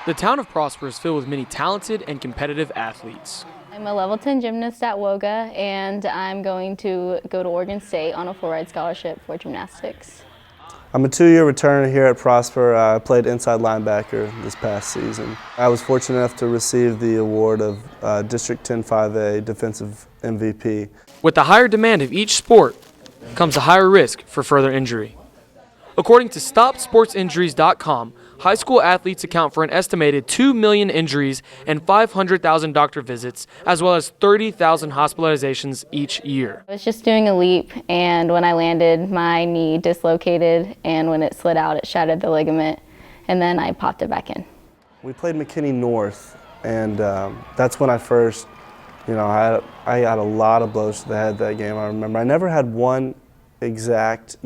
The town of Prosper is filled with many talented and competitive athletes. I'm a level 10 gymnast at WOGA, and I'm going to go to Oregon State on a full-ride scholarship for gymnastics. I'm a two-year returner here at Prosper. I played inside linebacker this past season. I was fortunate enough to receive the award of District 10-5A Defensive MVP. With the higher demand of each sport comes a higher risk for further injury. According to StopSportsInjuries.com, high school athletes account for an estimated 2 million injuries and 500,000 doctor visits, as well as 30,000 hospitalizations each year. I was just doing a leap, and when I landed, my knee dislocated, and when it slid out, it shattered the ligament, and then I popped it back in. We played McKinney North, and that's when I first, I got a lot of blows to the head that game. I remember I never had one exact,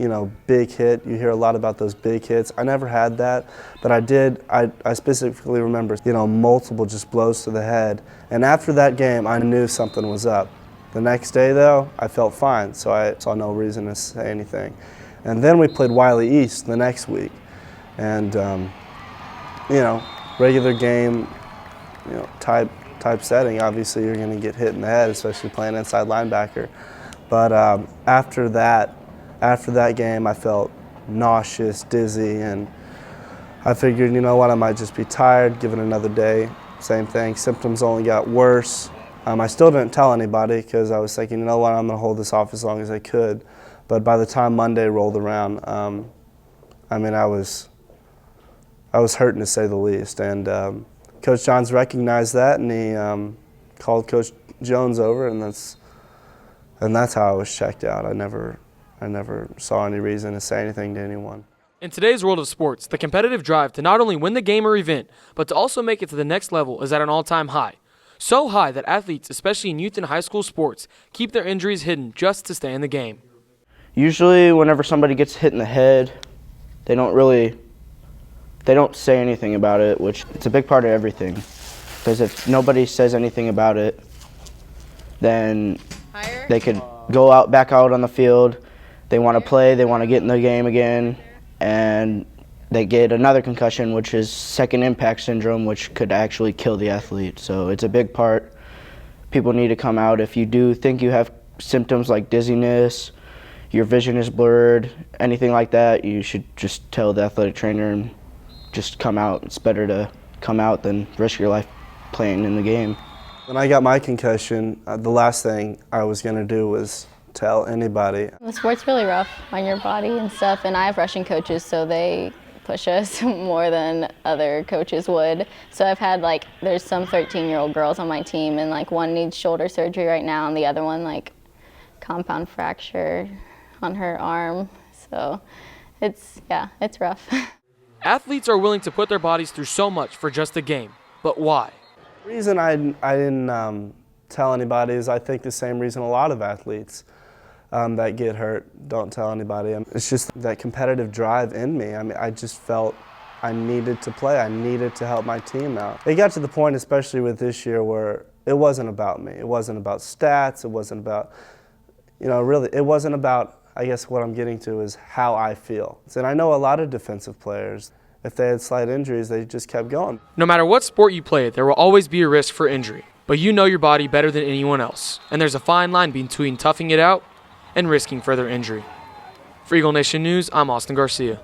big hit. You hear a lot about those big hits. I never had that, but I did. I specifically remember, multiple just blows to the head. And after that game, I knew something was up. The next day, though, I felt fine, so I saw no reason to say anything. And then we played Wiley East the next week, and regular game, type setting. Obviously, you're going to get hit in the head, especially playing inside linebacker. But after that game, I felt nauseous, dizzy, and I figured, you know what, I might just be tired, give it another day. Same thing, symptoms only got worse. I still didn't tell anybody because I was thinking, you know what, I'm going to hold this off as long as I could. But by the time Monday rolled around, I was hurting to say the least. And Coach Johns recognized that, and he called Coach Jones over, and that's how I was checked out. I never saw any reason to say anything to anyone. In today's world of sports, the competitive drive to not only win the game or event, but to also make it to the next level is at an all-time high. So high that athletes, especially in youth and high school sports, keep their injuries hidden just to stay in the game. Usually whenever somebody gets hit in the head, they don't say anything about it, which it's a big part of everything. Because if nobody says anything about it, then they could go back out on the field. They want to play, they want to get in the game again, and they get another concussion, which is second impact syndrome, which could actually kill the athlete. So it's a big part. People need to come out. If you do think you have symptoms like dizziness, your vision is blurred, anything like that, you should just tell the athletic trainer and just come out. It's better to come out than risk your life playing in the game. When I got my concussion, the last thing I was going to do was tell anybody. The sport's really rough on your body and stuff, and I have Russian coaches, so they push us more than other coaches would. So I've had, there's some 13-year-old girls on my team, and one needs shoulder surgery right now, and the other one, compound fracture on her arm. So it's rough. Athletes are willing to put their bodies through so much for just a game, but why? The reason I didn't tell anybody is I think the same reason a lot of athletes that get hurt don't tell anybody. It's just that competitive drive in me. I just felt I needed to play. I needed to help my team out. It got to the point, especially with this year, where it wasn't about me. It wasn't about stats. It wasn't about, really, it wasn't about, I guess what I'm getting to is how I feel. And I know a lot of defensive players, if they had slight injuries, they just kept going. No matter what sport you play, there will always be a risk for injury. But you know your body better than anyone else, and there's a fine line between toughing it out and risking further injury. For Eagle Nation News, I'm Austin Garcia.